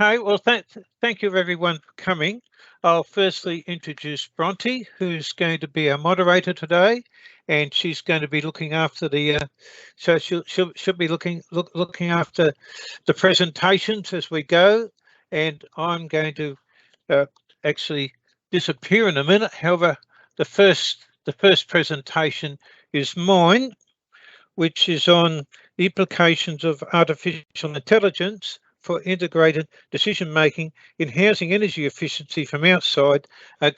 Okay, well, thank you everyone for coming. I'll firstly introduce Bronte, who's going to be our moderator today, and she's going to be looking after the. So she'll be looking after the presentations as we go, and I'm going to actually disappear in a minute. However, the first presentation is mine, which is on the implications of artificial intelligence for integrated decision making, enhancing energy efficiency from outside a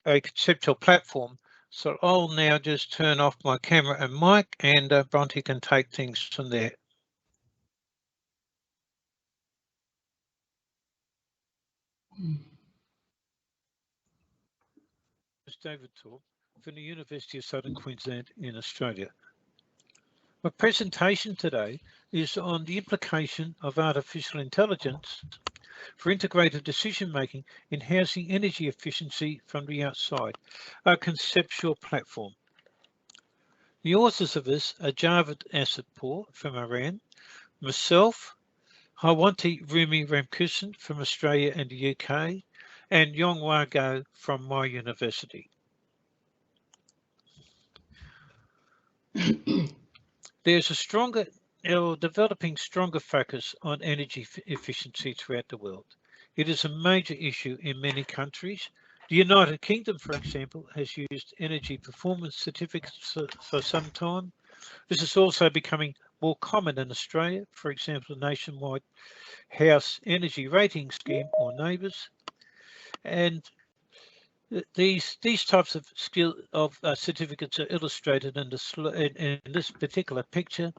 conceptual platform. So I'll now just turn off my camera and mic, and Bronte can take things from there. It's David Thorpe from the University of Southern Queensland in Australia. My presentation today is on the implication of artificial intelligence for integrated decision making, enhancing energy efficiency from the outside, a conceptual platform. The authors of this are Javed Asadpour from Iran, myself, Hawanti Rumi Ramkusen from Australia and the UK, and Yonghua Go from my university. There's a developing stronger focus on energy efficiency throughout the world. It is a major issue in many countries. The United Kingdom, for example, has used energy performance certificates for some time. This is also becoming more common in Australia, for example, the nationwide house energy rating scheme, or NEIGHBOURS. And these types of certificates are illustrated in this particular picture,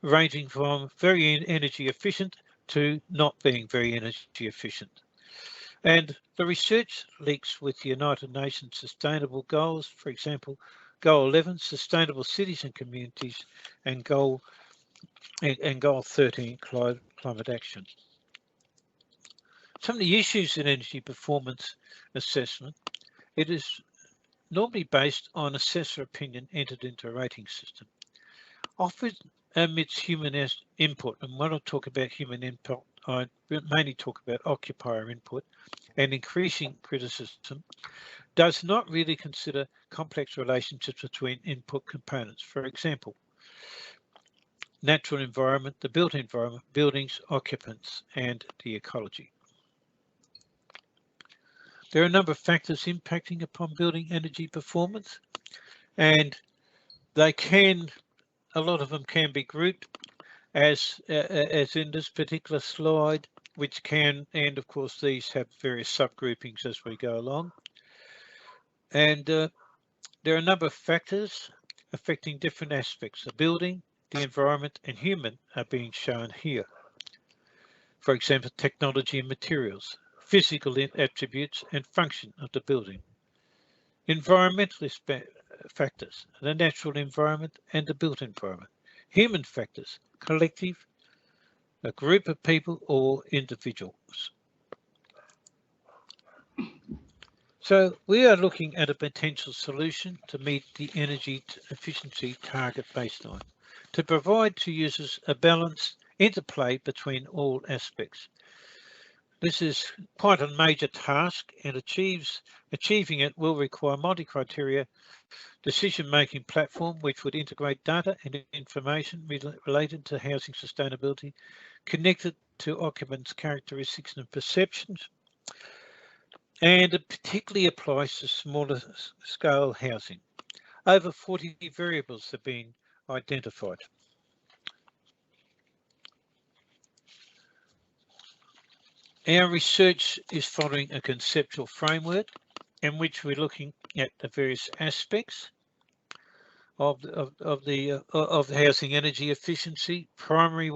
ranging from very energy efficient to not being very energy efficient. And the research links with the United Nations Sustainable Goals, for example, Goal 11, Sustainable Cities and Communities, and Goal 13, Climate Action. Some of the issues in energy performance assessment, it is normally based on assessor opinion entered into a rating system. Often amidst human input, and when I talk about human input, I mainly talk about occupier input, and increasing criticism does not really consider complex relationships between input components. For example, natural environment, the built environment, buildings, occupants, and the ecology. There are a number of factors impacting upon building energy performance, and a lot of them can be grouped as in this particular slide, which can, and of course these have various subgroupings as we go along. And there are a number of factors affecting different aspects. of building, the environment, and human are being shown here. For example, technology and materials, physical attributes and function of the building. Environmental factors, the natural environment and the built environment. Human factors, collective, a group of people or individuals. So we are looking at a potential solution to meet the energy efficiency target baseline, to provide to users a balanced interplay between all aspects. This is quite a major task, and achieving it will require multi-criteria decision-making platform which would integrate data and information related to housing sustainability, connected to occupants' characteristics and perceptions, and it particularly applies to smaller scale housing. Over 40 variables have been identified. Our research is following a conceptual framework in which we're looking at the various aspects of the housing energy efficiency, primary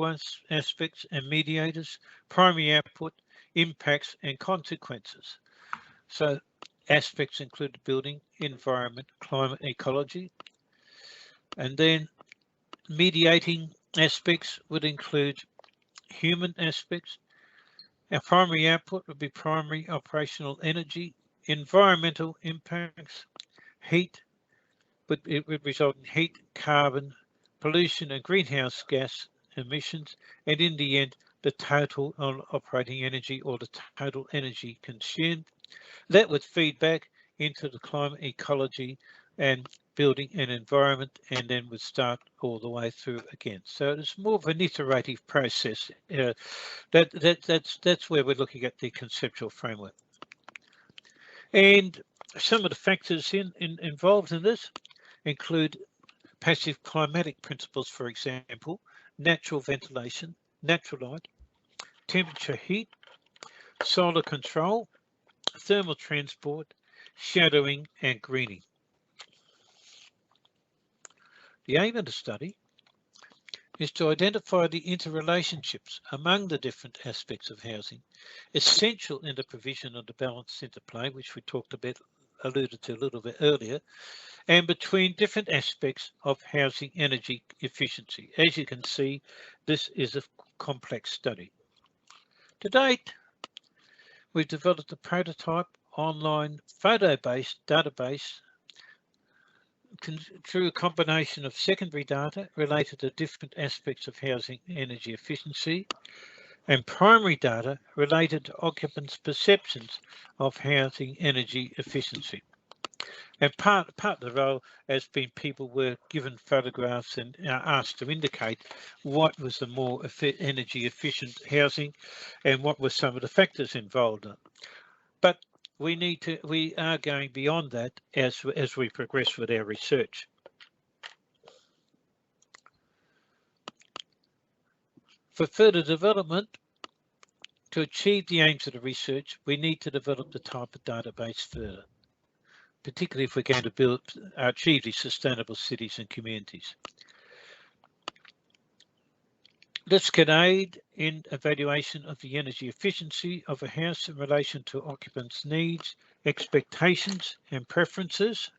aspects and mediators, primary output, impacts and consequences. So aspects include building, environment, climate, ecology, and then mediating aspects would include human aspects. Our primary output would be primary operational energy, environmental impacts, heat, but it would result in heat, carbon, pollution and greenhouse gas emissions, and in the end, the total operating energy or the total energy consumed. That would feed back into the climate ecology and building an environment, and then would start all the way through again. So it's more of an iterative process. That's where we're looking at the conceptual framework. And some of the factors involved in this include passive climatic principles, for example, natural ventilation, natural light, temperature, heat, solar control, thermal transport, shadowing, and greening. The aim of the study is to identify the interrelationships among the different aspects of housing, essential in the provision of the balanced interplay, which we alluded to a little bit earlier, and between different aspects of housing energy efficiency. As you can see, this is a complex study. To date, we've developed a prototype online photo-based database through a combination of secondary data related to different aspects of housing energy efficiency and primary data related to occupants' perceptions of housing energy efficiency. And part of the role has been people were given photographs and asked to indicate what was the more energy efficient housing and what were some of the factors involved. But we are going beyond that as we progress with our research. For further development, to achieve the aims of the research, we need to develop the type of database further, particularly if we're going to achieve these sustainable cities and communities. This can aid in evaluation of the energy efficiency of a house in relation to occupants' needs, expectations and preferences,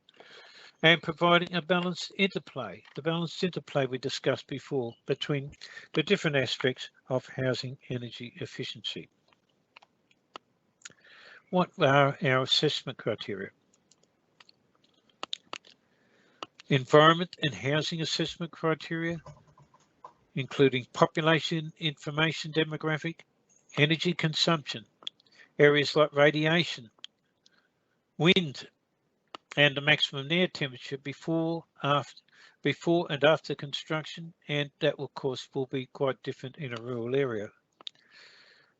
and providing a balanced interplay, the balanced interplay we discussed before between the different aspects of housing energy efficiency. What are our assessment criteria? Environment and housing assessment criteria, including population information demographic, energy consumption, areas like radiation, wind, and the maximum air temperature before and after construction, and that of course will be quite different in a rural area.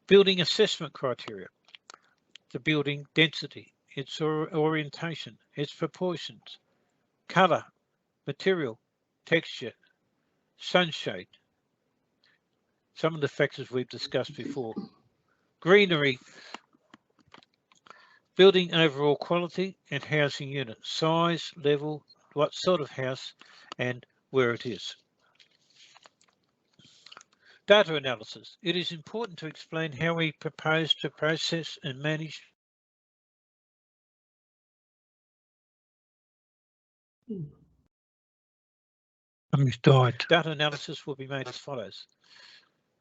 Building assessment criteria, the building density, its orientation, its proportions, colour, material, texture, sunshade, some of the factors we've discussed before. Greenery, building overall quality and housing unit, size, level, what sort of house and where it is. Data analysis. It is important to explain how we propose to process and manage. Data analysis will be made as follows.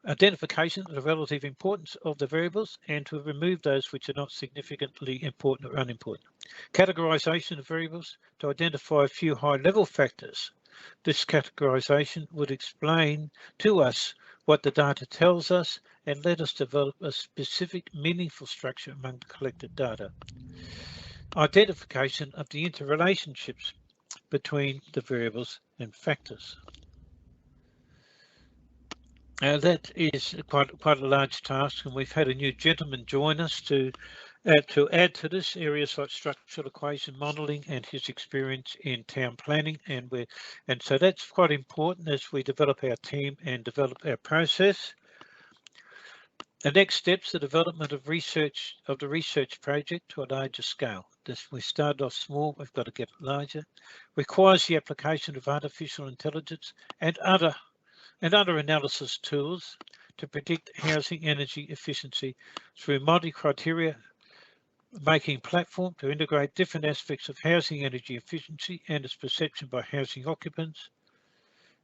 Identification of the relative importance of the variables and to remove those which are not significantly important or unimportant. Categorization of variables to identify a few high-level factors. This categorization would explain to us what the data tells us and let us develop a specific meaningful structure among the collected data. Identification of the interrelationships between the variables and factors. That is quite a large task, and we've had a new gentleman join us to add to this, areas like structural equation modelling and his experience in town planning, and so that's quite important as we develop our team and develop our process. The next steps, the development of the research project to a larger scale. We started off small, we've got to get larger. Requires the application of artificial intelligence and other analysis tools to predict housing energy efficiency through multi-criteria making platform to integrate different aspects of housing energy efficiency and its perception by housing occupants.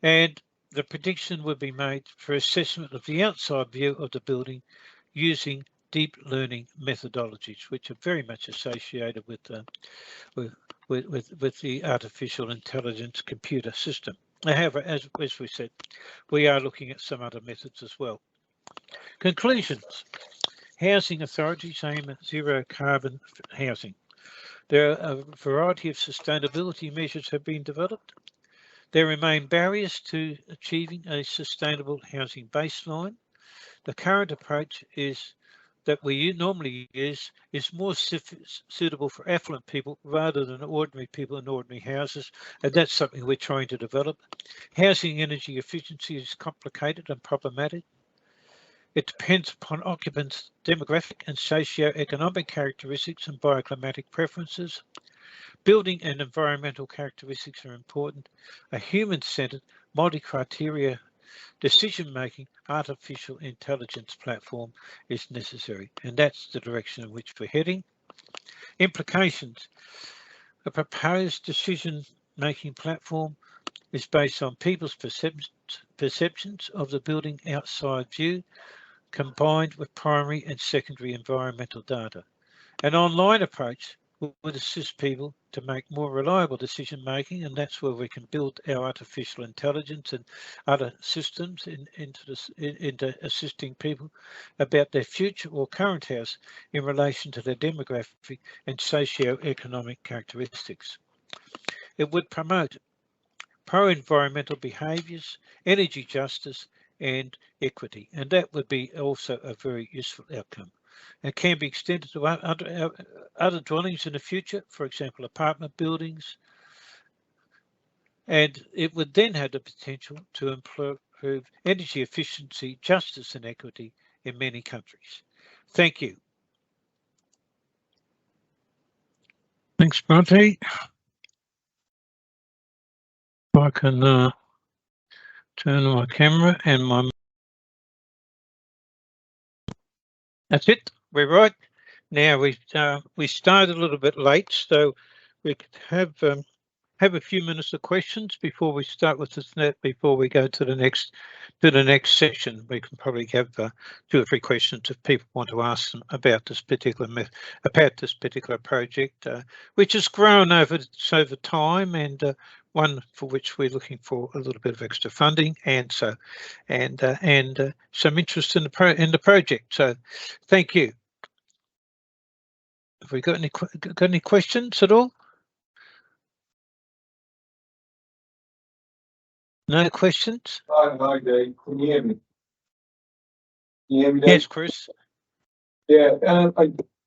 And the prediction will be made for assessment of the outside view of the building using deep learning methodologies, which are very much associated with the artificial intelligence computer system. However, as we said, we are looking at some other methods as well. Conclusions. Housing authorities aim at zero carbon housing. There are a variety of sustainability measures have been developed. There remain barriers to achieving a sustainable housing baseline. The current approach is that we normally use is more suitable for affluent people rather than ordinary people in ordinary houses, and that's something we're trying to develop. Housing energy efficiency is complicated and problematic. It depends upon occupants' demographic and socio-economic characteristics and bioclimatic preferences. Building and environmental characteristics are important. A human-centered, multi-criteria decision-making artificial intelligence platform is necessary, and that's the direction in which we're heading. Implications. A proposed decision-making platform is based on people's perceptions of the building outside view, combined with primary and secondary environmental data. An online approach would assist people to make more reliable decision making, and that's where we can build our artificial intelligence and other systems into assisting people about their future or current house in relation to their demographic and socio-economic characteristics. It would promote pro-environmental behaviours, energy justice and equity, and that would be also a very useful outcome. It can be extended to other dwellings in the future, for example, apartment buildings, and it would then have the potential to improve energy efficiency, justice and equity in many countries. Thank you. Thanks, Bronte. I can turn my camera and my... That's it. We're right. Now we started a little bit late, so we could have a few minutes of questions before we start with this net. Before we go to the next session, we can probably have 2 or 3 questions if people want to ask them about this particular project, which has grown over time, and one for which we're looking for a little bit of extra funding, and some interest in the project. So, thank you. Have we got any questions at all? No questions? Hi, Dave. Can you hear me? Can you hear me, Dave? Yes, Chris. Yeah,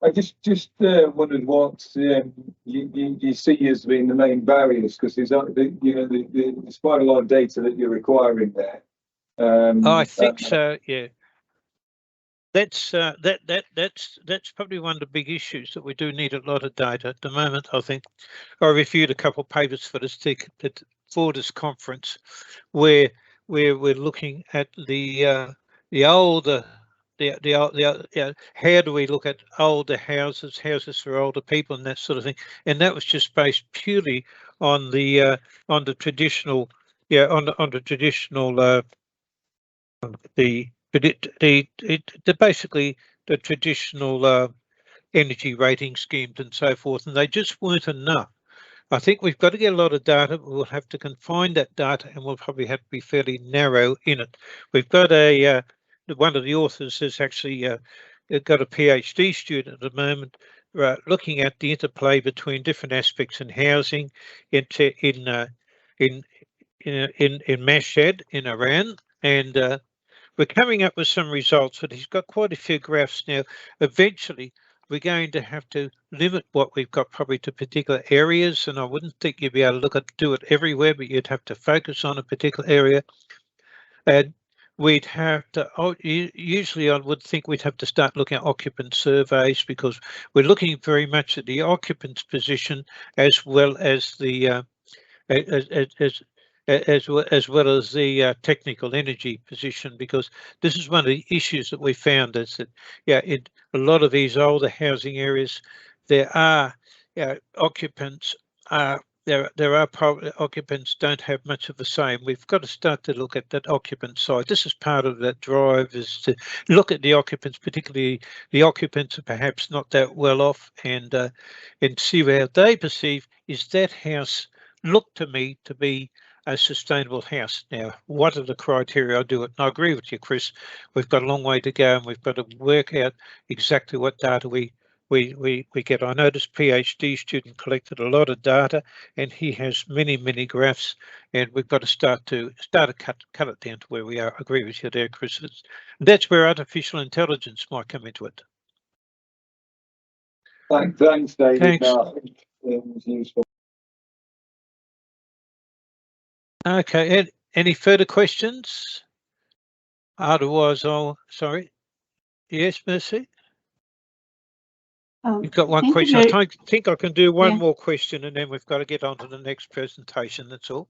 I just wondered what you see as being the main barriers, because there's there's quite a lot of data that you're requiring there. I think so. Yeah. That's probably one of the big issues, that we do need a lot of data at the moment. I think I reviewed a couple of papers for this conference where we're looking at the older how do we look at older houses for older people and that sort of thing, and that was just based purely on the traditional basically the traditional energy rating schemes and so forth, and they just weren't enough. I think we've got to get a lot of data, but we'll have to confine that data, and we'll probably have to be fairly narrow in it. We've got one of the authors has actually got a PhD student at the moment looking at the interplay between different aspects in housing in Mashhad in Iran, and we're coming up with some results, but he's got quite a few graphs now. Eventually, we're going to have to limit what we've got probably to particular areas, and I wouldn't think you'd be able to do it everywhere, but you'd have to focus on a particular area. And we'd have to, usually I would think we'd have to start looking at occupant surveys, because we're looking very much at the occupant's position as well as the as well as the technical energy position, because this is one of the issues that we found, is that in a lot of these older housing areas there are occupants occupants don't have much of the same. We've got to start to look at that occupant side. This is part of that drive, is to look at the occupants, particularly the occupants are perhaps not that well off, and see how they perceive, is that house look to me to be a sustainable house. Now, what are the criteria? I do it. And I agree with you, Chris. We've got a long way to go, and we've got to work out exactly what data we get. I know this PhD student collected a lot of data, and he has many graphs, and we've got to start to cut it down to where we are. I agree with you there, Chris. That's where artificial intelligence might come into it. Thanks, David. Thanks. No, I think it was useful. Okay, any further questions? Otherwise, sorry. Yes, Mercy? You've got one question. I think I can do one more question, and then we've got to get on to the next presentation. That's all.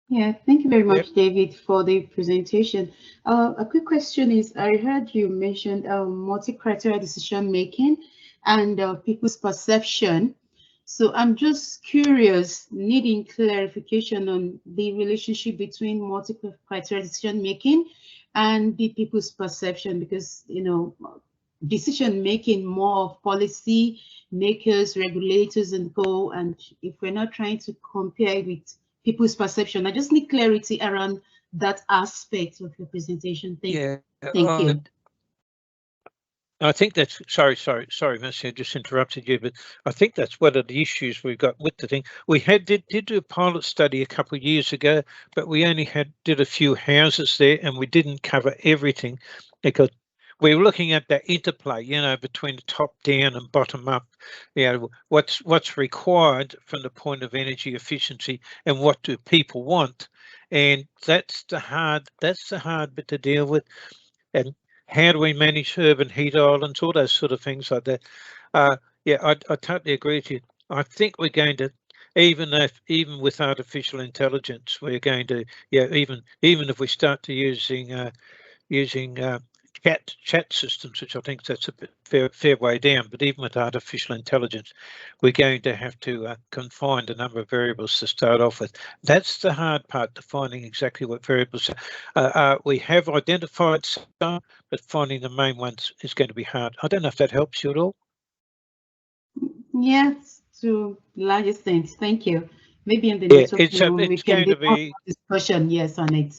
Yeah, thank you very much, David, for the presentation. A quick question is, I heard you mentioned multi-criteria decision making and people's perception. So I'm just curious, needing clarification on the relationship between multi-criteria decision making and the people's perception, because, you know, decision making more of policy makers, regulators, and go. And if we're not trying to compare with people's perception, I just need clarity around that aspect of your presentation. Thank you. I think that's sorry, Mercy, I just interrupted you, but I think that's one of the issues we've got with the thing. We did do a pilot study a couple of years ago, but we only did a few houses there, and we didn't cover everything because we were looking at that interplay, you know, between the top down and bottom up. You know, what's required from the point of energy efficiency, and what do people want, and that's the hard bit to deal with. And how do we manage urban heat islands, all those sort of things like that. Yeah, I totally agree with you. I think we're going to, even with artificial intelligence, we're going to, yeah, even if we start to using chat systems, which I think that's a fair way down, but even with artificial intelligence, we're going to have to confine the number of variables to start off with. That's the hard part, defining exactly what variables we have identified some, but finding the main ones is going to be hard. I don't know if that helps you at all. Yes, to the largest extent. Thank you. Maybe in the next we can do a discussion. Yes, on it.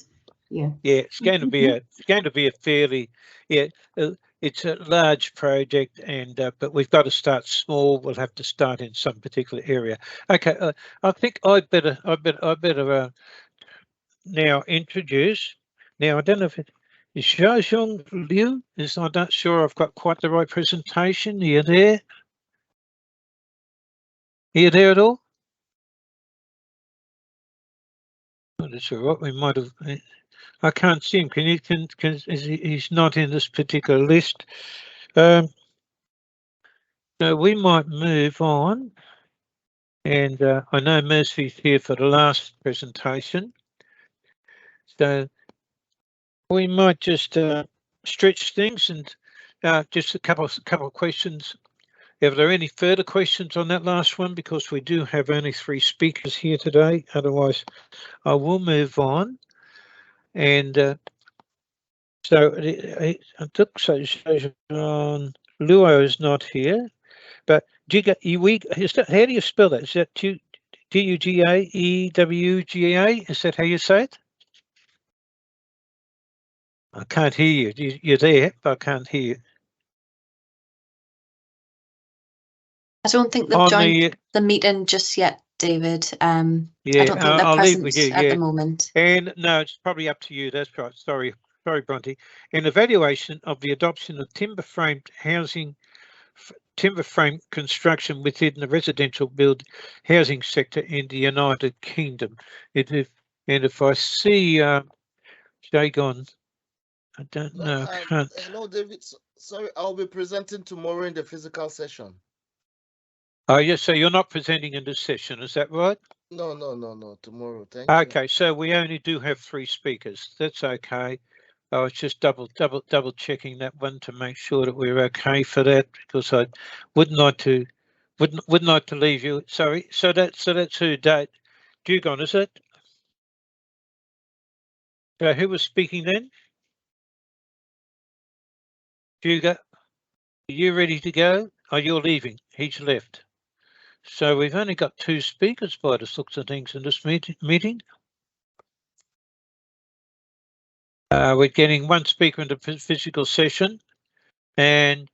Yeah, it's going to be a fairly, it's a large project, and but we've got to start small. We'll have to start in some particular area. Okay, I think I better now introduce. Now I don't know if it is Xiaojun Luo. I'm not sure I've got quite the right presentation. Are you there? Are you there at all? That's all right. We might have. I can't see him. He's not in this particular list. So we might move on. And I know Mercy's here for the last presentation. So we might just stretch things and just a couple of questions. If there are any further questions on that last one, because we do have only 3 speakers here today. Otherwise, I will move on. And so it looks like Xiaojun Luo is not here, but how do you spell that? Is that Dugaewga? Is that how you say it? I can't hear you. You're there, but I can't hear you. I don't think they've joined the meeting just yet, David. I don't think they're present at the moment. And no, it's probably up to you. That's right. Sorry, Bronte. An evaluation of the adoption of timber frame construction within the residential build housing sector in the United Kingdom. And if I see Jagon, I don't know. Hello, David. Sorry, I'll be presenting tomorrow in the physical session. Oh, yes. So you're not presenting in this session, is that right? No. Tomorrow. Thank you. Okay, so we only do have 3 speakers. That's okay. I was just double checking that one to make sure that we're okay for that, because I wouldn't like to leave you. Sorry. So that's who Dugon, is it? Who was speaking then? Duga, are you ready to go? Oh, you're leaving. He's left. So we've only got 2 speakers by the looks of things in this meeting. We're getting one speaker in the physical session, and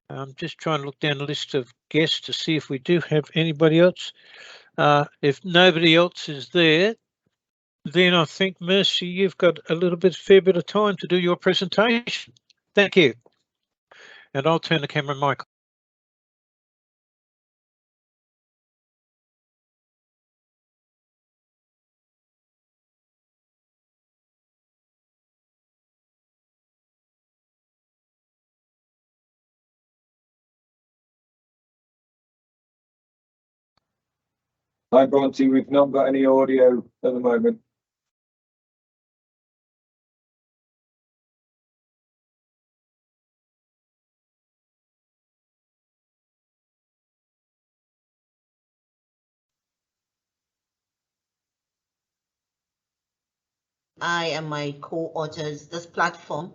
I'm just trying to look down the list of guests to see if we do have anybody else. If nobody else is there, then I think, Mercy, you've got a fair bit of time to do your presentation. Thank you. And I'll turn the camera and mic. Hi, Bronte. We've not got any audio at the moment. I and my co-authors this platform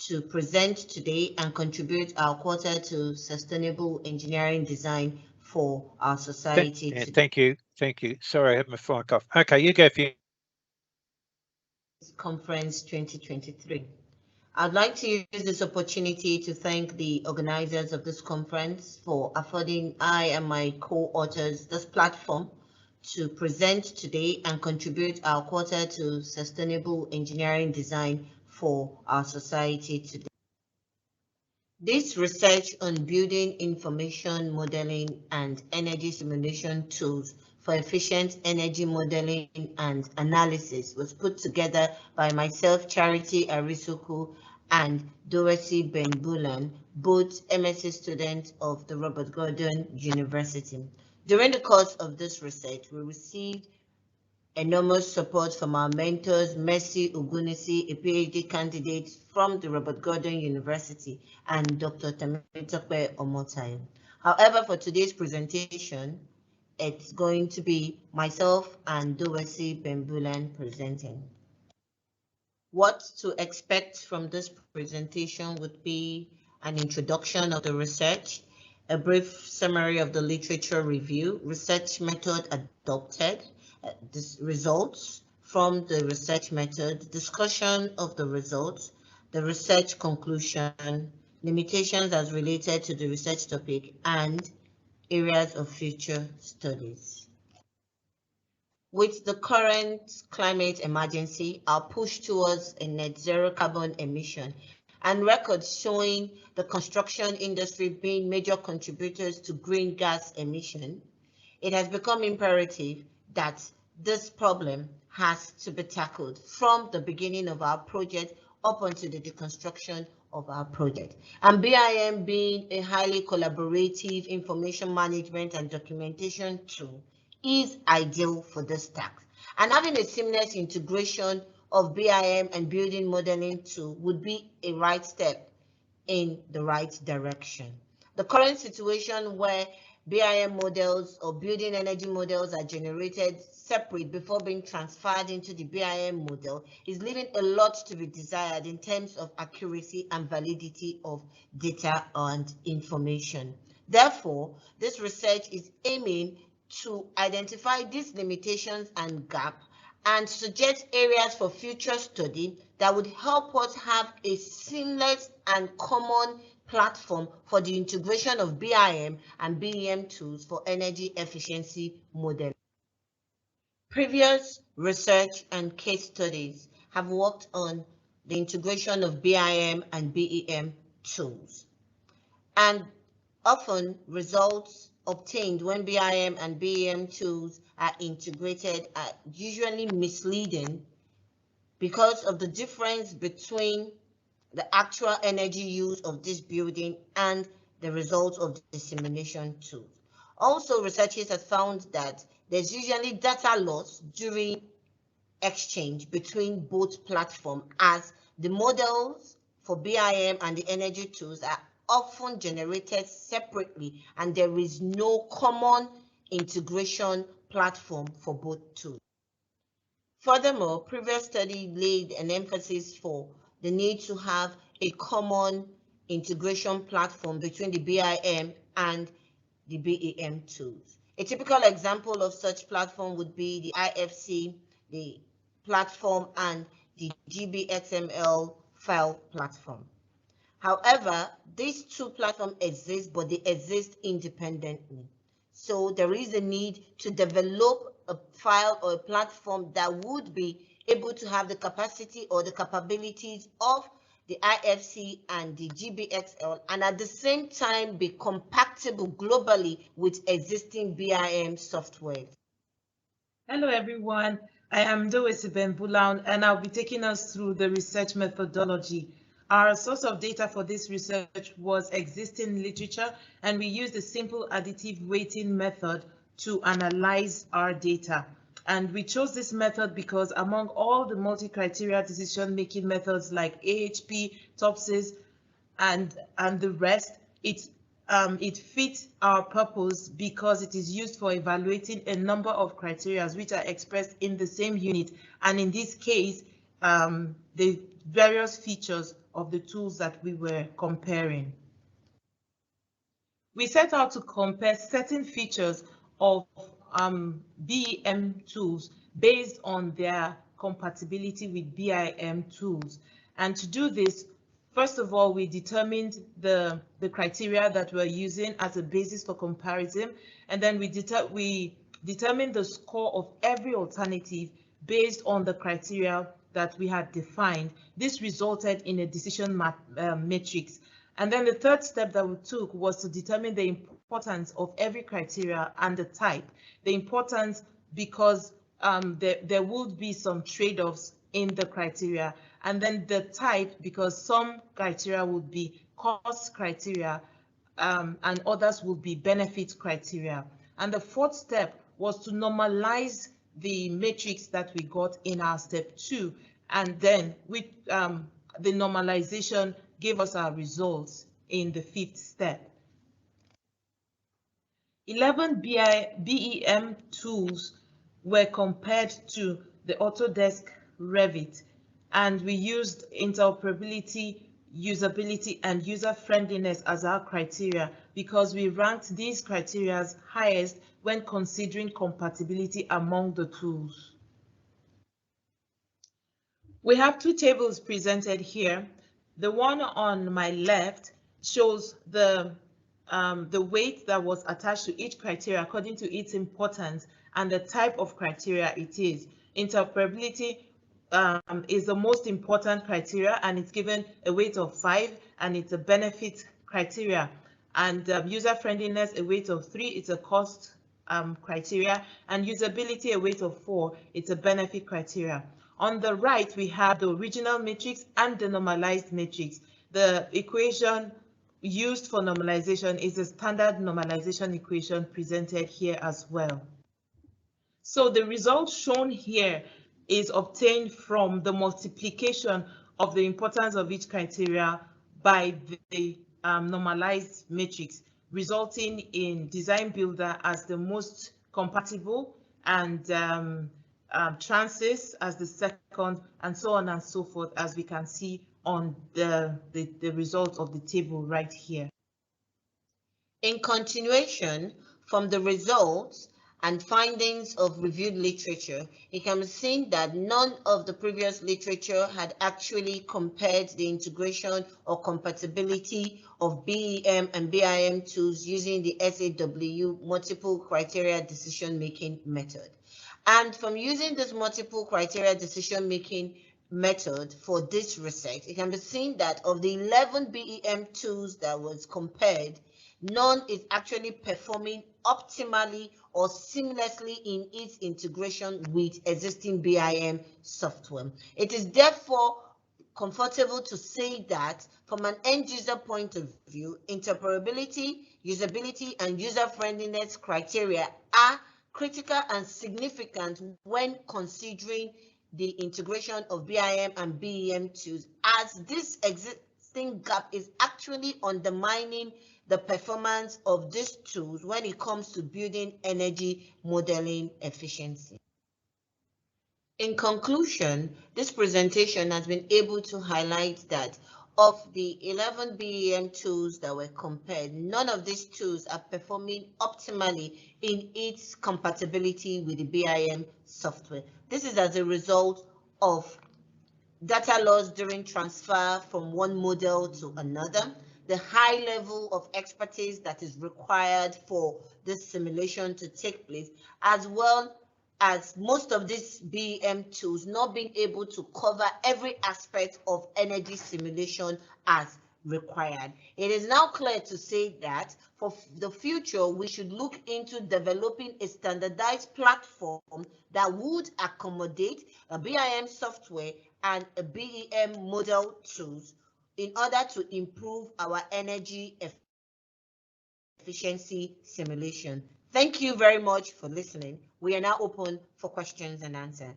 to present today and contribute our quarter to sustainable engineering design for our society. Thank you. Sorry, I had my mic off. Okay, you go for you. Conference 2023. I'd like to use this opportunity to thank the organizers of this conference for affording I and my co-authors this platform to present today and contribute our quarter to sustainable engineering design for our society today. This research on building information modeling and energy simulation tools for efficient energy modeling and analysis was put together by myself, Charity Arisokwu, and Doowuese Ben-Bulaun, both MSc students of the Robert Gordon University. During the course of this research, we received enormous support from our mentors, Mercy Ogunnusi, a PhD candidate from the Robert Gordon University, and Dr. Temitope Omotayo. However, for today's presentation, it's going to be myself and Doowuese Ben-Bulaun presenting. What to expect from this presentation would be an introduction of the research, a brief summary of the literature review, research method adopted, results from the research method, discussion of the results, the research conclusion, limitations as related to the research topic, and areas of future studies. With the current climate emergency, our push towards a net zero carbon emission and records showing the construction industry being major contributors to green gas emission, it has become imperative that this problem has to be tackled from the beginning of our project up until the deconstruction of our project. And BIM being a highly collaborative information management and documentation tool is ideal for this task. And having a seamless integration of BIM and building modeling tool would be a right step in the right direction. The current situation where BIM models or building energy models are generated separate before being transferred into the BIM model is leaving a lot to be desired in terms of accuracy and validity of data and information. Therefore, this research is aiming to identify these limitations and gaps and suggest areas for future study that would help us have a seamless and common platform for the integration of BIM and BEM tools for energy efficiency modeling. Previous research and case studies have worked on the integration of BIM and BEM tools, and often results obtained when BIM and BEM tools are integrated are usually misleading because of the difference between the actual energy use of this building and the results of the simulation tools. Also, researchers have found that there's usually data loss during exchange between both platforms, as the models for BIM and the energy tools are often generated separately and there is no common integration platform for both tools. Furthermore, previous study laid an emphasis for the need to have a common integration platform between the BIM and the BEM tools. A typical example of such platform would be the IFC, the platform, and the GBXML file platform. However, these two platforms exist, but they exist independently. So there is a need to develop a file or a platform that would be able to have the capacity or the capabilities of the IFC and the GBXL, and at the same time be compatible globally with existing BIM software. Hello everyone, I am Doowuese Ben-Bulaun, and I'll be taking us through the research methodology. Our source of data for this research was existing literature, and we used a simple additive weighting method to analyze our data. And we chose this method because among all the multi-criteria decision-making methods like AHP, TOPSIS, and the rest, it fits our purpose because it is used for evaluating a number of criteria which are expressed in the same unit, and in this case, the various features of the tools that we were comparing. We set out to compare certain features of BEM tools based on their compatibility with BIM tools. And to do this, first of all, we determined the criteria that we're using as a basis for comparison, and then we determined the score of every alternative based on the criteria that we had defined. This resulted in a decision matrix. And then the third step that we took was to determine the importance of every criteria and the type. The importance because there would be some trade-offs in the criteria, and then the type because some criteria would be cost criteria and others would be benefit criteria. And the fourth step was to normalize the matrix that we got in our step 2, and then with the normalization gave us our results in the 5th step. 11 BEM tools were compared to the Autodesk Revit, and we used interoperability, usability, and user-friendliness as our criteria because we ranked these criteria as highest when considering compatibility among the tools. We have two tables presented here. The one on my left shows the weight that was attached to each criteria according to its importance and the type of criteria it is. Interoperability is the most important criteria, and it's given a weight of 5, and it's a benefit criteria. And user-friendliness, a weight of 3, it's a cost criteria, and usability, a weight of 4, it's a benefit criteria. On the right, we have the original matrix and the normalized matrix. The equation used for normalization is the standard normalization equation presented here as well. So the result shown here is obtained from the multiplication of the importance of each criteria by the normalized matrix, resulting in Design Builder as the most compatible and Transys as the second, and so on and so forth, as we can see on the result of the table right here. In continuation from the results and findings of reviewed literature, it can be seen that none of the previous literature had actually compared the integration or compatibility of BEM and BIM tools using the SAW multiple criteria decision-making method. And from using this multiple criteria decision-making method for this research, it can be seen that of the 11 BEM tools that was compared, none is actually performing optimally or seamlessly in its integration with existing BIM software. It is therefore comfortable to say that from an end user point of view, interoperability, usability, and user-friendliness criteria are critical and significant when considering the integration of BIM and BEM tools, as this existing gap is actually undermining the performance of these tools when it comes to building energy modeling efficiency. In conclusion, this presentation has been able to highlight that of the 11 BEM tools that were compared, none of these tools are performing optimally in its compatibility with the BIM software. This is as a result of data loss during transfer from one model to another, the high level of expertise that is required for this simulation to take place, as well as most of these BEM tools not being able to cover every aspect of energy simulation as required. It is now clear to say that for the future, we should look into developing a standardized platform that would accommodate a BIM software and a BEM model tools in order to improve our energy efficiency simulation. Thank you very much for listening. We are now open for questions and answers.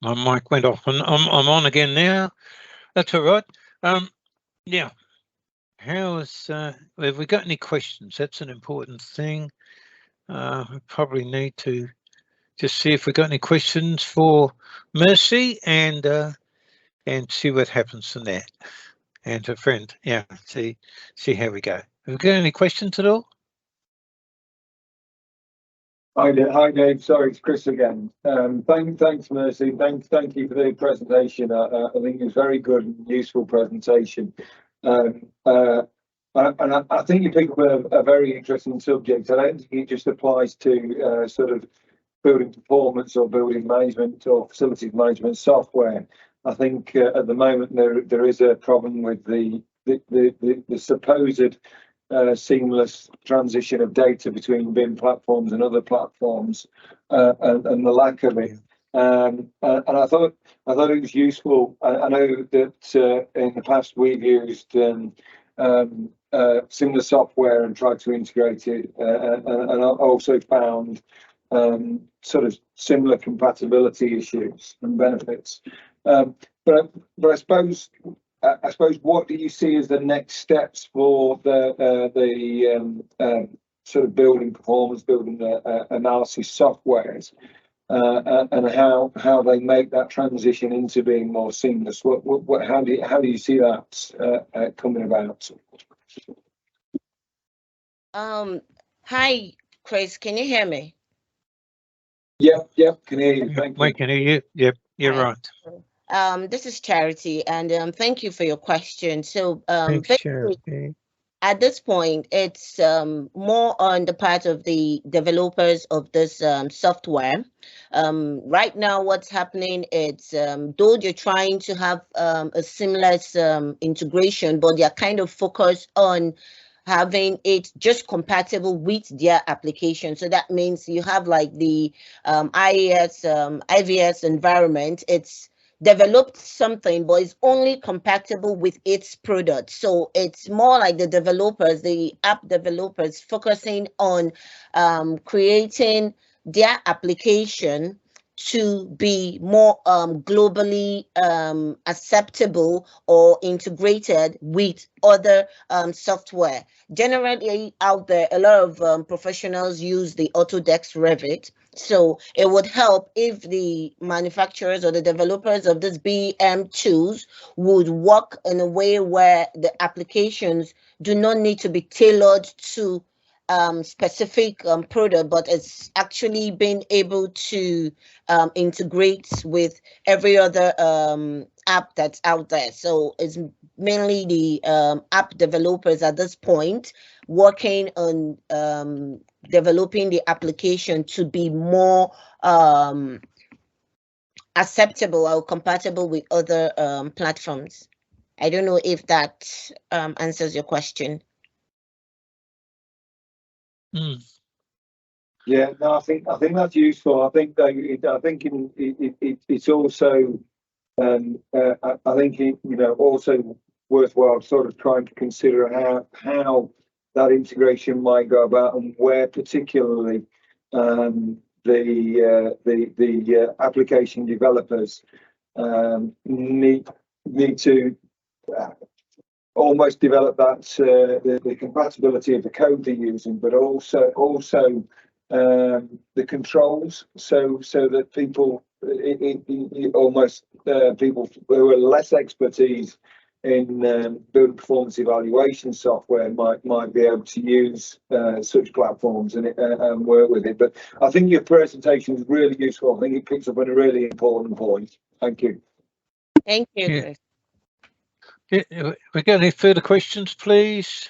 My mic went off, and I'm on again now. That's all right. Now, have we got any questions? That's an important thing. We probably need to just see if we've got any questions for Mercy, and see what happens from that. And her friend, yeah, see how we go. Have we got any questions at all? Hi Dave. Sorry, it's Chris again. Thanks, Mercy. Thank you for the presentation. I think it's a very good and useful presentation. And I think you pick up a very interesting subject. I don't think it just applies to sort of building performance or building management or facilities management software. I think at the moment there is a problem with the supposed seamless transition of data between BIM platforms and other platforms, and the lack of it. And I thought it was useful. I know that in the past we've used similar software and tried to integrate it, and I also found sort of similar compatibility issues and benefits. But I suppose what do you see as the next steps for the sort of building performance, building analysis softwares, and how they make that transition into being more seamless? How do you see that coming about? Hi, Chris. Can you hear me? Yep, can hear you. Thank you. We can hear you. Yep, you're right. This is Charity, and thank you for your question. So, Thanks, Charity. At this point, it's more on the part of the developers of this software. Right now, what's happening is, though you're trying to have a seamless integration, but they're kind of focused on having it just compatible with their application. So that means you have like the IVS environment. It's developed something, but it's only compatible with its product. So it's more like the developers, the app developers, focusing on creating their application to be more globally acceptable or integrated with other software. Generally out there, a lot of professionals use the Autodesk Revit. So it would help if the manufacturers or the developers of this BEM tools would work in a way where the applications do not need to be tailored to specific product, but it's actually been able to integrate with every other app that's out there. So it's mainly the app developers at this point working on developing the application to be more acceptable or compatible with other platforms. I don't know if that answers your question. Yeah, no, I think that's useful. I think it's also I think also worthwhile sort of trying to consider how that integration might go about, and where particularly the application developers need to almost develop that the compatibility of the code they're using, but also the controls, so that people almost people who are less expertise in building performance evaluation software might be able to use such platforms and work with it. But I think your presentation is really useful. I think it picks up on a really important point. Thank you. Thank you, Chris. We got any further questions, please?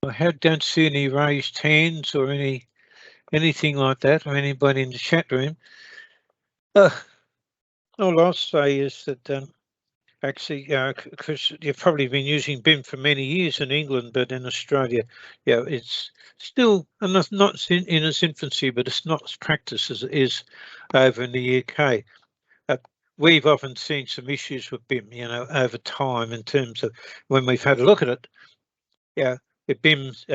I don't see any raised hands or anything like that, or anybody in the chat room. All I'll say is that actually, because you've probably been using BIM for many years in England, but in Australia, yeah, it's still not in its infancy, but it's not as practiced as it is over in the UK. We've often seen some issues with BIM, you know, over time in terms of when we've had a look at it. Yeah, the BIM's,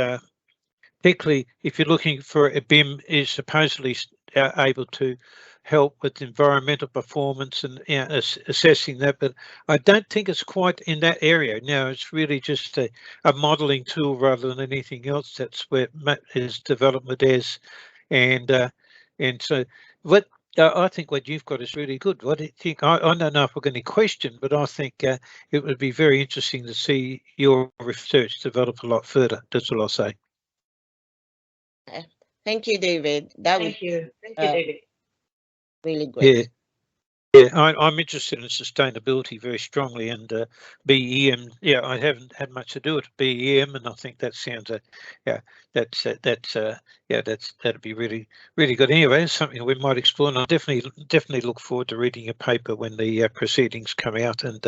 particularly if you're looking for a BIM is supposedly able to help with environmental performance and assessing that, but I don't think it's quite in that area. No, it's really just a modeling tool rather than anything else. That's where his development is, and so what I think what you've got is really good. What do you think? I don't know if we're going to question, but I think it would be very interesting to see your research develop a lot further. That's all I'll say. Thank you, David. Thank you, David. Really great. Yeah, I'm interested in sustainability very strongly, and BEM. Yeah, I haven't had much to do with BEM, and I think that sounds that'd be really good. Anyway, it's something we might explore, and I definitely look forward to reading your paper when the proceedings come out, and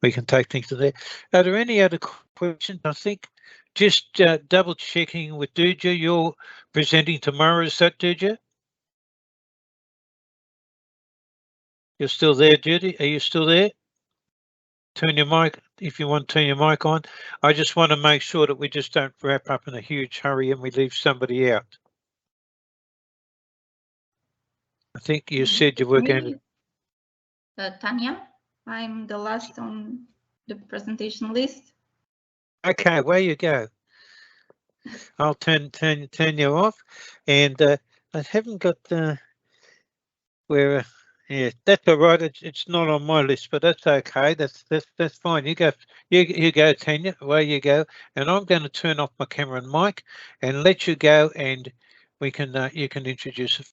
we can take things to there. Are there any other questions? I think just double checking with Doowuese. You're presenting tomorrow, is that Doowuese? You're still there, Judy? Are you still there? Turn your mic, if you want to turn your mic on. I just want to make sure that we just don't wrap up in a huge hurry and we leave somebody out. I think you said you were going to... Tanya, I'm the last on the presentation list. Okay, away you go. I'll turn you off, and I haven't got where. Yeah, that's all right. It's not on my list, but that's okay. That's fine. You go, Tanya. Away you go. And I'm going to turn off my camera and mic and let you go, and we can you can introduce it.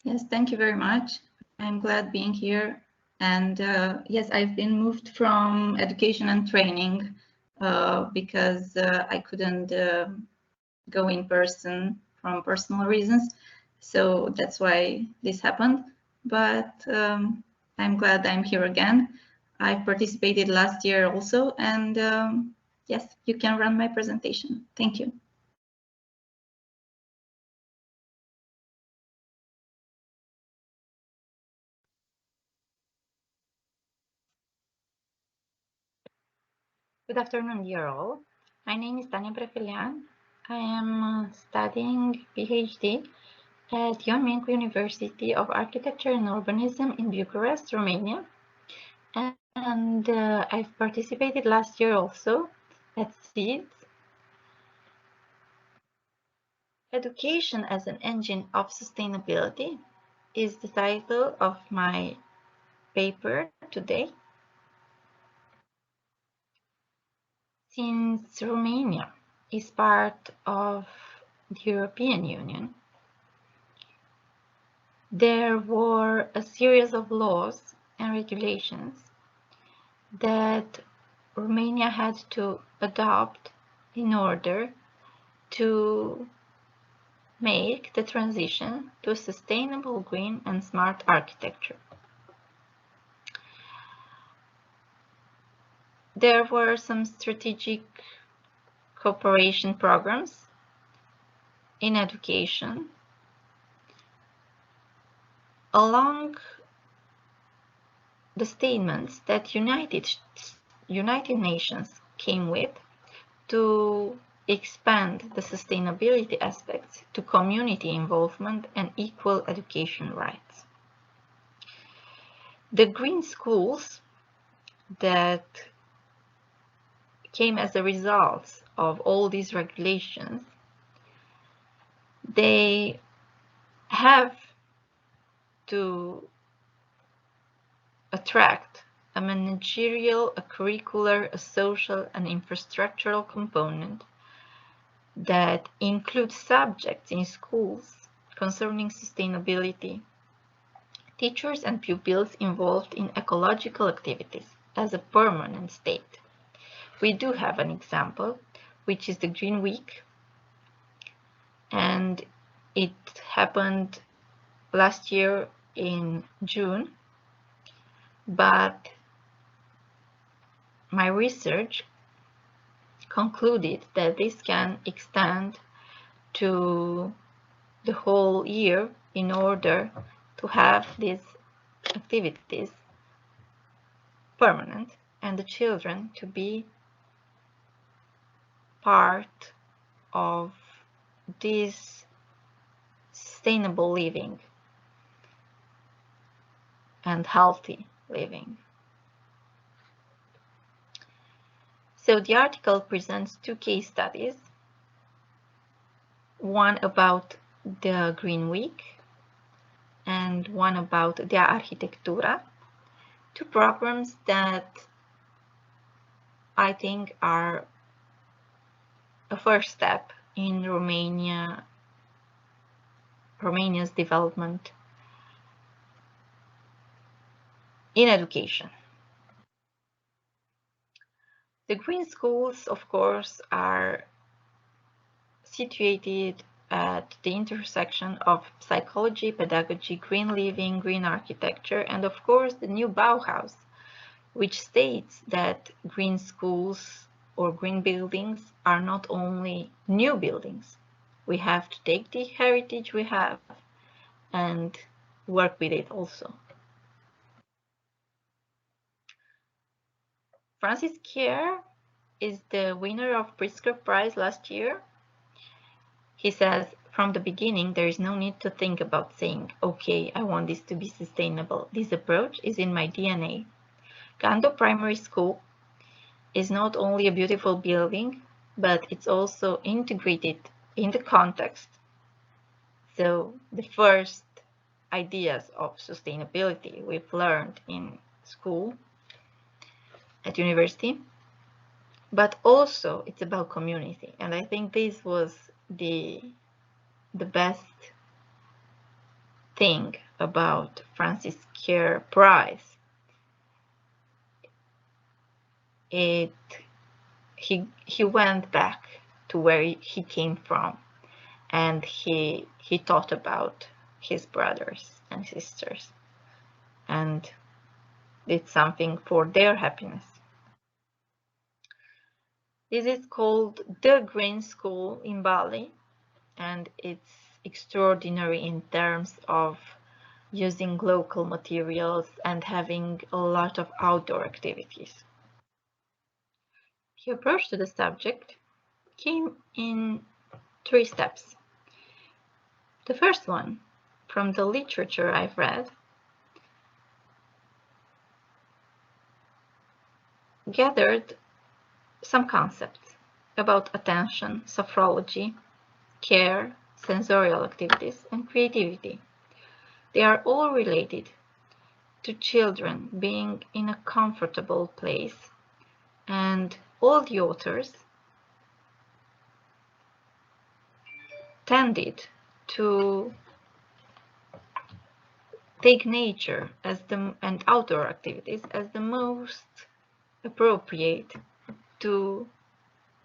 Yes, thank you very much. I'm glad being here. And yes, I've been moved from education and training because I couldn't go in person from personal reasons. So that's why this happened. But I'm glad I'm here again. I participated last year also. And yes, you can run my presentation. Thank you. Good afternoon, dear all. My name is Tanya Brefelean. I am studying PhD at Ioan University of Architecture and Urbanism in Bucharest, Romania. And I've participated last year also at Leeds. Education as an Engine of Sustainability is the title of my paper today. Since Romania is part of the European Union, there were a series of laws and regulations that Romania had to adopt in order to make the transition to sustainable, green and smart architecture. There were some strategic cooperation programs in education. Along the statements that United Nations came with to expand the sustainability aspects to community involvement and equal education rights. The green schools that came as a result of all these regulations they have to attract a managerial, a curricular, a social, and infrastructural component that includes subjects in schools concerning sustainability, teachers and pupils involved in ecological activities as a permanent state. We do have an example, which is the Green Week, and it happened last year in June, but my research concluded that this can extend to the whole year in order to have these activities permanent and the children to be part of this sustainable living and healthy living. So the article presents two case studies, one about the Green Week and one about the Arhitectura, two programs that I think are a first step in Romania's development in education. The green schools, of course, are situated at the intersection of psychology, pedagogy, green living, green architecture, and of course the new Bauhaus, which states that green schools or green buildings are not only new buildings. We have to take the heritage we have and work with it also. Francis Kerr is the winner of Pritzker Prize last year. He says, from the beginning, there is no need to think about saying, okay, I want this to be sustainable. This approach is in my DNA. Gando Primary School is not only a beautiful building, but it's also integrated in the context. So the first ideas of sustainability we've learned in school, at university, but also it's about community. And I think this was the best thing about Francis Kerr Prize. He went back to where he came from, and he thought about his brothers and sisters and did something for their happiness. This is called the Green School in Bali, and it's extraordinary in terms of using local materials and having a lot of outdoor activities. The approach to the subject came in 3 steps. The first one, from the literature I've read, gathered some concepts about attention, sophrology, care, sensorial activities, and creativity. They are all related to children being in a comfortable place, and all the authors tended to take nature as and outdoor activities as the most appropriate to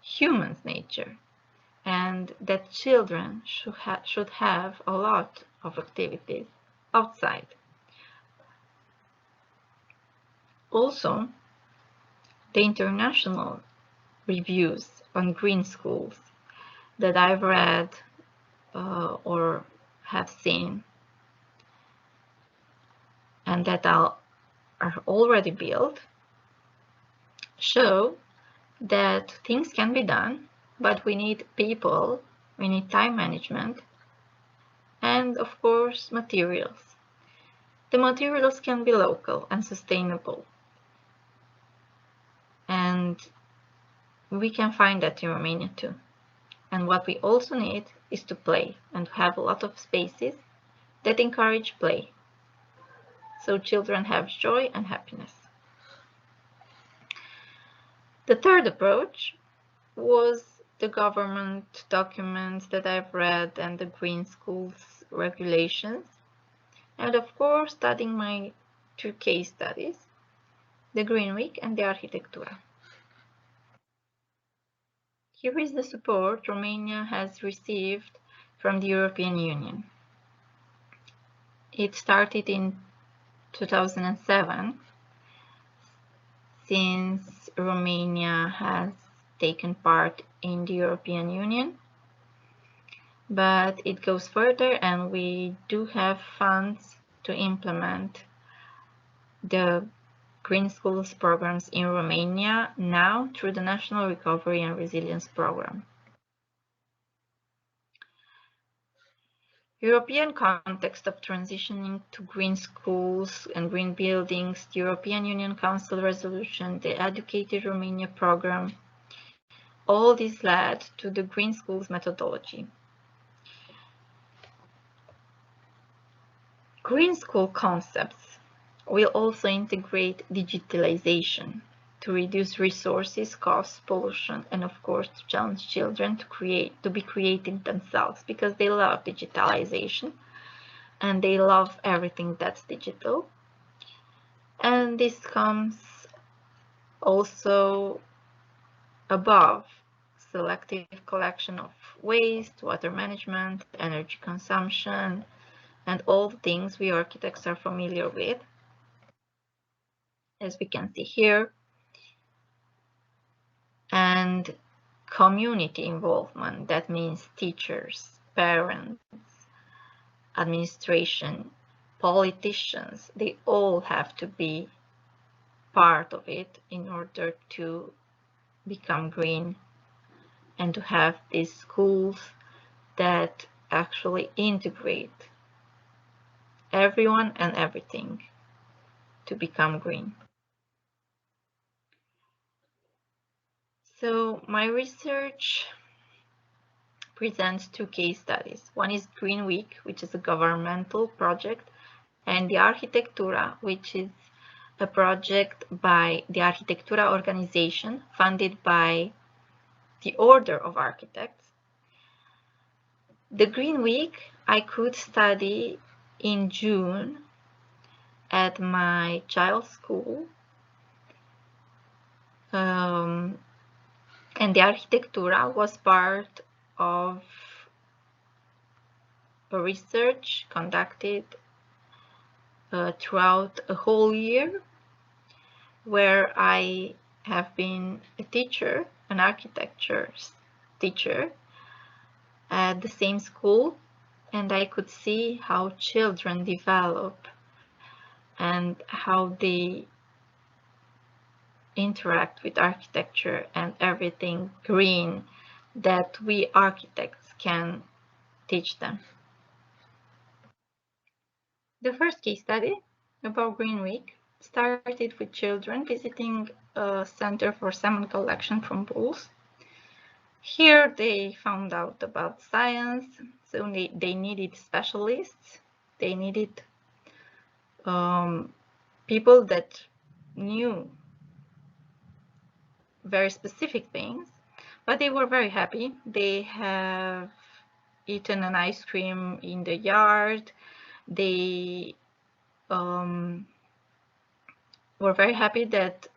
humans' nature, and that children should have a lot of activities outside. Also, the international reviews on green schools that I've read or have seen and that are already built show that things can be done, but we need people, we need time management, and of course materials. The materials can be local and sustainable, and we can find that in Romania too. And what we also need is to play and to have a lot of spaces that encourage play, so children have joy and happiness. The third approach was the government documents that I've read and the green schools regulations, and of course studying my 2 case studies, the Green Week and the Arhitectura. Here is the support Romania has received from the European Union. It started in 2007, since Romania has taken part in the European Union, but it goes further, and we do have funds to implement the Green Schools programs in Romania now through the National Recovery and Resilience Program. European context of transitioning to green schools and green buildings, the European Union Council resolution, the Educated Romania program, all this led to the green schools methodology. Green school concepts will also integrate digitalization to reduce resources, costs, pollution, and of course to challenge children to be creative themselves, because they love digitalization and they love everything that's digital. And this comes also above selective collection of waste, water management, energy consumption, and all the things we architects are familiar with, as we can see here. And community involvement, that means teachers, parents, administration, politicians, they all have to be part of it in order to become green and to have these schools that actually integrate everyone and everything to become green. So my research presents 2 case studies. One is Green Week, which is a governmental project, and the Arhitectura, which is a project by the Arhitectura organization funded by the Order of Architects. The Green Week I could study in June at my child's school, and the Arhitectura was part of a research conducted throughout a whole year, where I have been a teacher, an architecture teacher at the same school, and I could see how children develop and how they interact with architecture and everything green that we architects can teach them. The first case study about Green Week started with children visiting a center for salmon collection from bulls. Here they found out about science, so they needed specialists, they needed people that knew very specific things, but they were very happy. They have eaten an ice cream in the yard. They were very happy that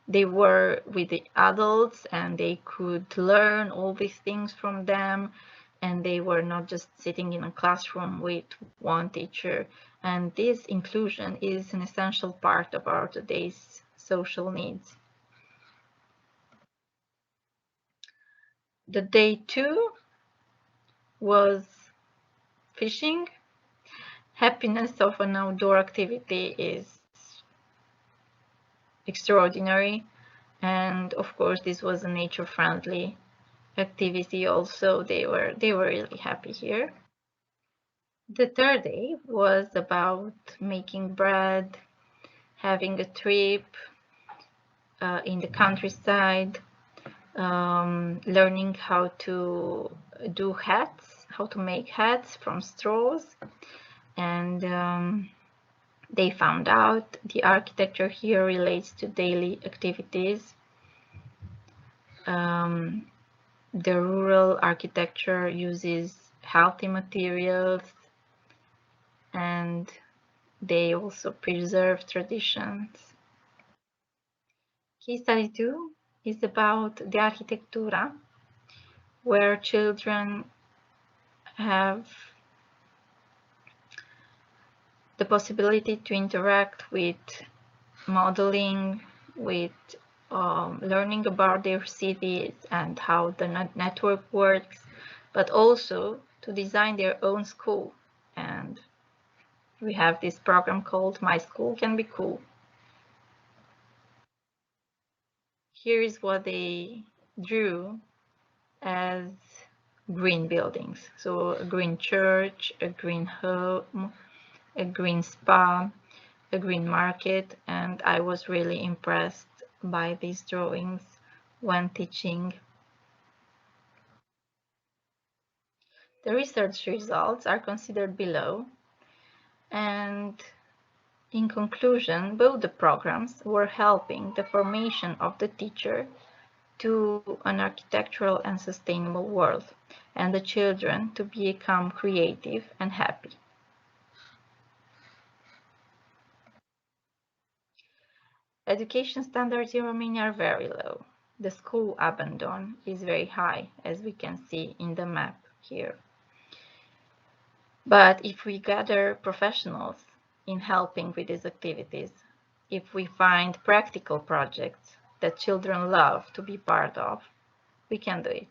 they were with the adults and they could learn all these things from them, and they were not just sitting in a classroom with one teacher. And this inclusion is an essential part of our today's social needs. The day 2 was fishing. Happiness of an outdoor activity is extraordinary, and of course this was a nature-friendly activity also. They were really happy here. The third day was about making bread, having a trip in the countryside, learning how to do hats, how to make hats from straws. And they found out the architecture here relates to daily activities. The rural architecture uses healthy materials, and they also preserve traditions. Case study 2 is about the architectura, where children have the possibility to interact with modeling, with learning about their cities and how the network works, but also to design their own school. And we have this program called My School Can Be Cool. Here is what they drew as green buildings. So a green church, a green home, a green spa, a green market, and I was really impressed by these drawings when teaching. The research results are considered below, and in conclusion, both the programs were helping the formation of the teacher to an architectural and sustainable world, and the children to become creative and happy. Education standards in Romania are very low. The school abandon is very high, as we can see in the map here. But if we gather professionals in helping with these activities, if we find practical projects that children love to be part of, we can do it.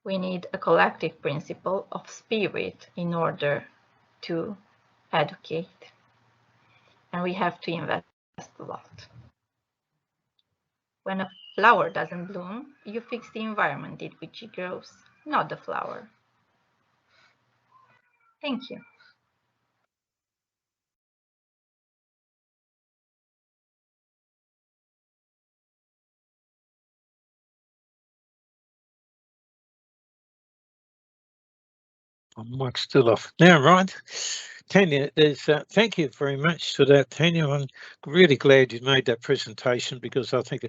We need a collective principle of spirit in order to educate, and we have to invest a lot. When a flower doesn't bloom, you fix the environment in which it grows, not the flower. Thank you. My mic's still off now, right? Tanya, thank you very much for that, Tanya. I'm really glad you made that presentation, because I think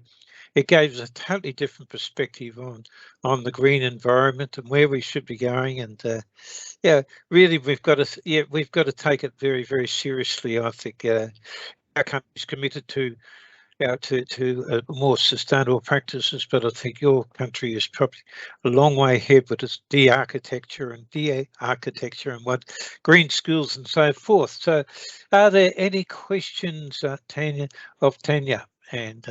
it gave us a totally different perspective on the green environment and where we should be going. And yeah, really, we've got to take it very, very seriously. I think our country's committed to more sustainable practices, but I think your country is probably a long way ahead with its de-architecture and what green schools and so forth. So are there any questions, Tanya, of Tanya? And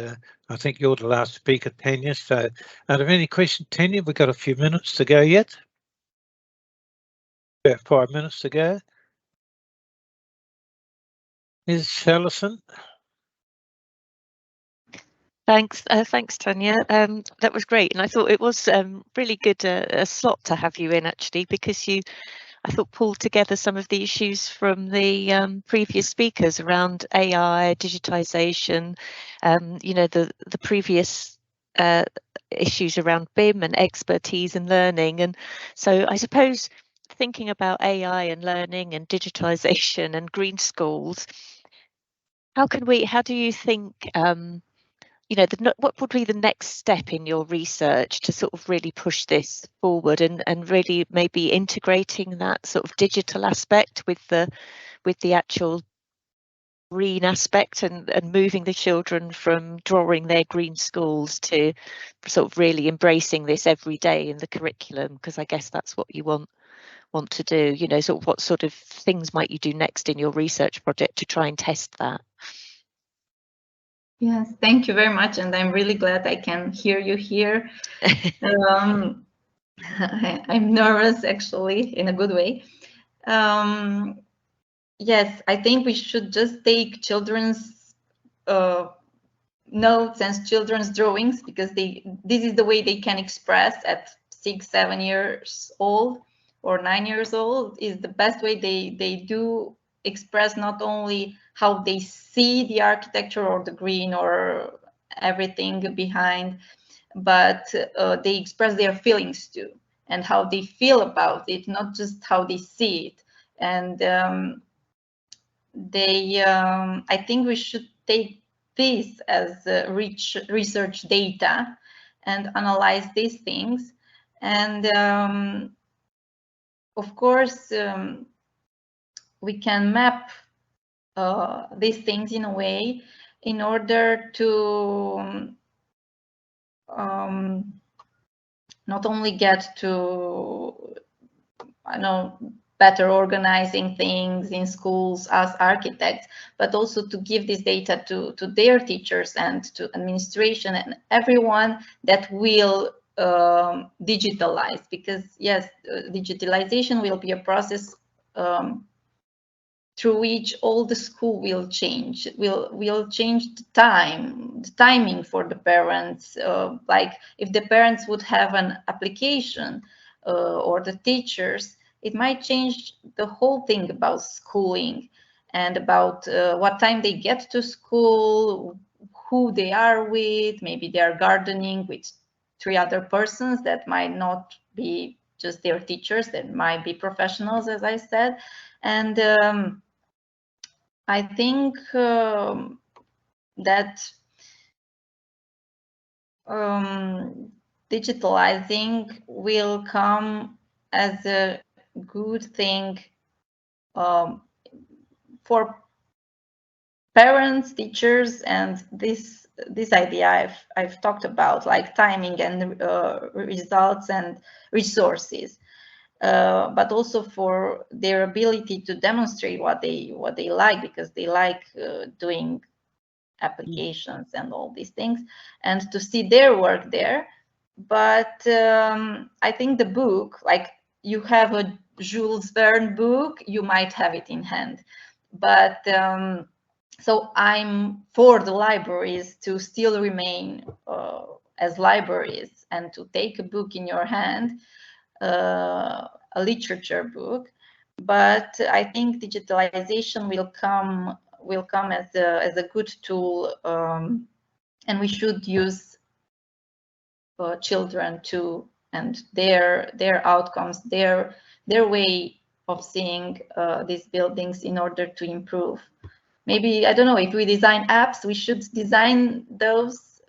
I think you're the last speaker, Tanya. So are there any questions, Tanya? We've got a few minutes to go yet. About 5 minutes to go. Ms. Allison? Thanks, Tanya. That was great, and I thought it was really good a slot to have you in, actually, because I thought pulled together some of the issues from the previous speakers around AI, digitization, the previous issues around BIM and expertise and learning. And so I suppose thinking about AI and learning and digitization and green schools, how do you think what would be the next step in your research to sort of really push this forward and really maybe integrating that sort of digital aspect with the actual green aspect and moving the children from drawing their green schools to sort of really embracing this every day in the curriculum, because I guess that's what you want to do, sort of what sort of things might you do next in your research project to try and test that? Yes, thank you very much, and I'm really glad I can hear you here. I'm nervous, actually, in a good way. Yes, I think we should just take children's notes and children's drawings, because this is the way they can express at 6, 7 years old or 9 years old, is the best way they do express not only how they see the architecture or the green or everything behind, but they express their feelings too, and how they feel about it, not just how they see it. And I think we should take this as rich research data and analyze these things. And of course, we can map these things in a way in order to not only get to, I know, better organizing things in schools as architects, but also to give this data to their teachers and to administration and everyone that will digitalize, because yes, digitalization will be a process through which all the school will change. Will change the timing for the parents. Like if the parents would have an application or the teachers, it might change the whole thing about schooling and about what time they get to school, who they are with. Maybe they are gardening with 3 other persons that might not be just their teachers, that might be professionals, as I said. And I think that digitalizing will come as a good thing for parents, teachers, and this idea I've talked about, like timing and results and resources. But also for their ability to demonstrate what they like, because they like doing applications and all these things, and to see their work there. But I think the book, like you have a Jules Verne book, you might have it in hand. But so I'm for the libraries to still remain as libraries and to take a book in your hand, a literature book. But I think digitalization will come as a good tool, and we should use children too, and their outcomes, their way of seeing these buildings in order to improve. Maybe, I don't know, if we design apps, we should design those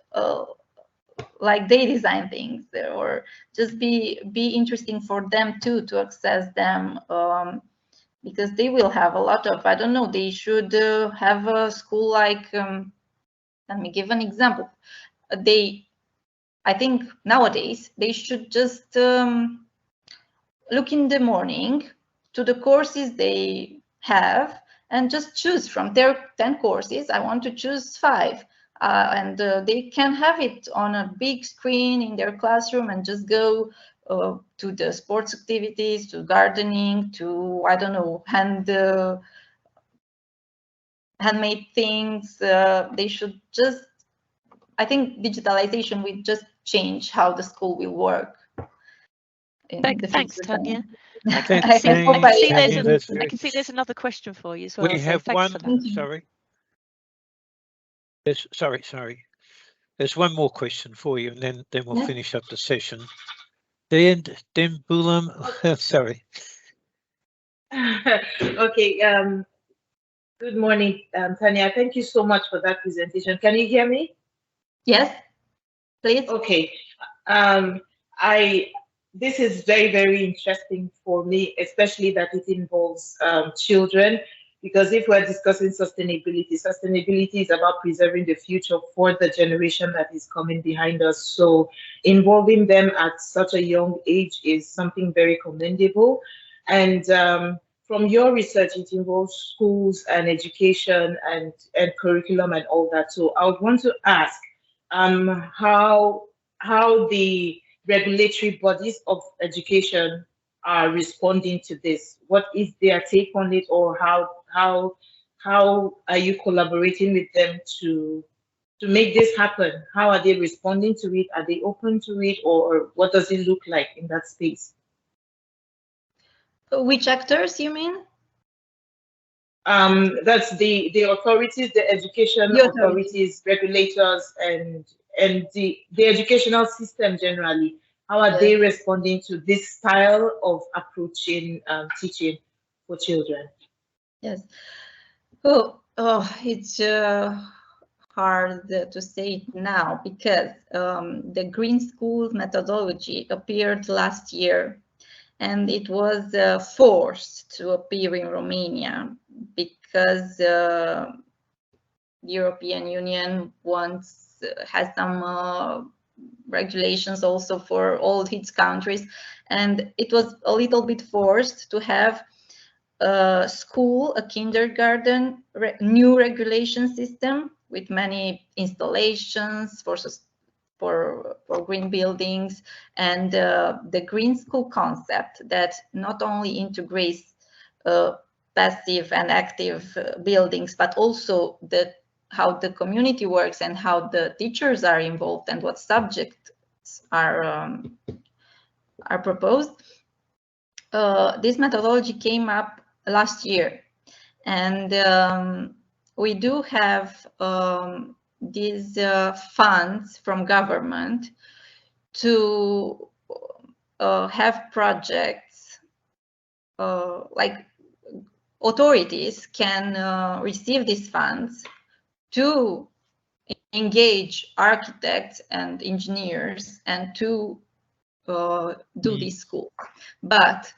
like they design things, or just be interesting for them too, to access them, because they will have a lot of, I don't know, they should have a school like, let me give an example. I think nowadays they should just look in the morning to the courses they have and just choose from their 10 courses. I want to choose 5. And they can have it on a big screen in their classroom and just go to the sports activities, to gardening, to, I don't know, handmade things. They should just, I think digitalization will just change how the school will work. Thanks, Tanya. I can see there's another question for you as well. We have one. Sorry. Sorry. There's one more question for you, and then we'll finish up the session. Ben-Bulaun, sorry. Okay. Good morning, Tanya. Thank you so much for that presentation. Can you hear me? Yes, please. Okay. This is very, very interesting for me, especially that it involves children, because if we're discussing sustainability is about preserving the future for the generation that is coming behind us. So involving them at such a young age is something very commendable. And from your research, it involves schools and education and curriculum and all that. So I would want to ask how the regulatory bodies of education are responding to this. What is their take on it, or how are you collaborating with them to make this happen? How are they responding to it? Are they open to it, or what does it look like in that space? Which actors you mean? That's the authorities, the education authorities, regulators, and the educational system generally. How are they responding to this style of approaching teaching for children? Yes. It's hard to say it now because the Green School methodology appeared last year, and it was forced to appear in Romania because the European Union has some regulations also for all its countries, and it was a little bit forced to have a school, a kindergarten, new regulation system with many installations for green buildings, and the green school concept that not only integrates passive and active buildings, but also how the community works and how the teachers are involved and what subjects are proposed. This methodology came up last year, and we do have these funds from government to have projects like authorities can receive these funds to engage architects and engineers and to do this school. But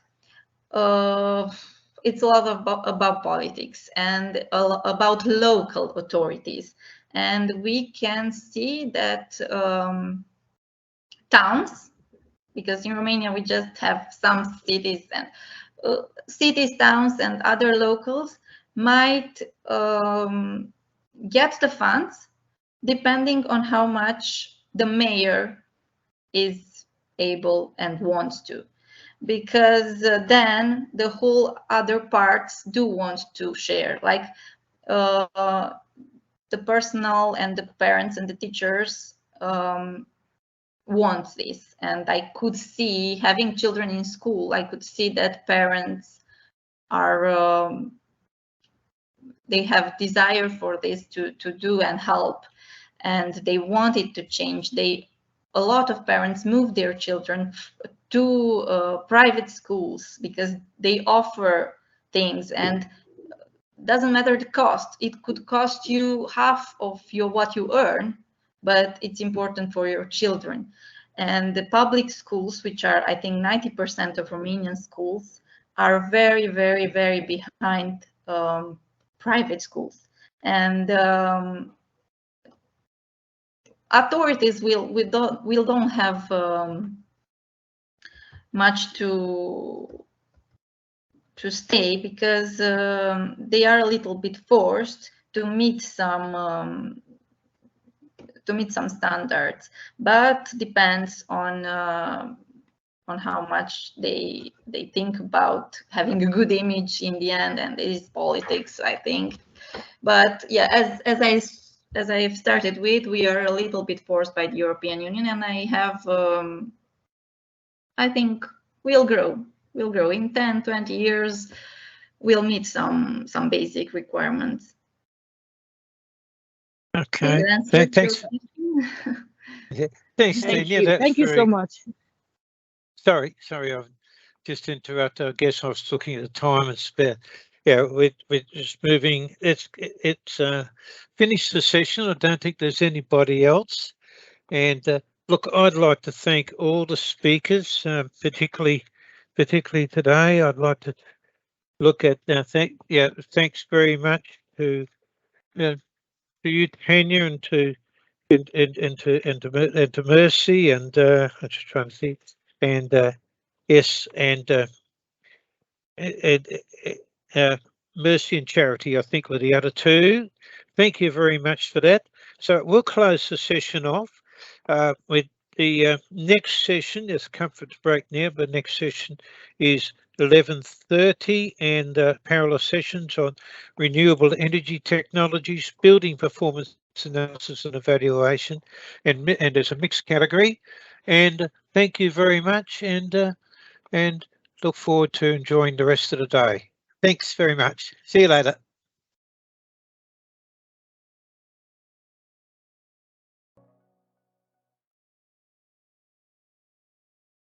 it's a lot about politics and about local authorities. And we can see that towns, because in Romania we just have some cities and towns and other locals might get the funds depending on how much the mayor is able and wants to, because then the whole other parts do want to share, like the personnel and the parents and the teachers want this. And I could see, having children in school, I could see that parents are they have desire for this to do and help, and they want it to change. A lot of parents move their children to private schools because they offer things, and doesn't matter the cost. It could cost you half of what you earn, but it's important for your children. And the public schools, which are, I think, 90% of Romanian schools, are very, very, very behind private schools. And authorities don't have much to stay, because they are a little bit forced to meet some standards, but depends on how much they think about having a good image in the end, and it is politics, I think. But yeah, as I've started with, we are a little bit forced by the European Union, and I think we'll grow in 10-20 years. We'll meet some basic requirements. Okay, thanks. Thanks, Tanya. Thank you so much. Sorry, I've just interrupted. I guess I was looking at the time and spare. Yeah, we're just moving. It's finished the session. I don't think there's anybody else. And look, I'd like to thank all the speakers, particularly today. I'd like to look at thanks very much to you, Tanya, and to Mercy, and I'm just trying to see, and yes, and Mercy and Charity, I think, were the other two. Thank you very much for that. So we'll close the session off with the next session. There's a conference break now, but next session is 11:30, and parallel sessions on renewable energy technologies, building performance analysis and evaluation, and there's a mixed category. And thank you very much, and look forward to enjoying the rest of the day. Thanks very much. See you later.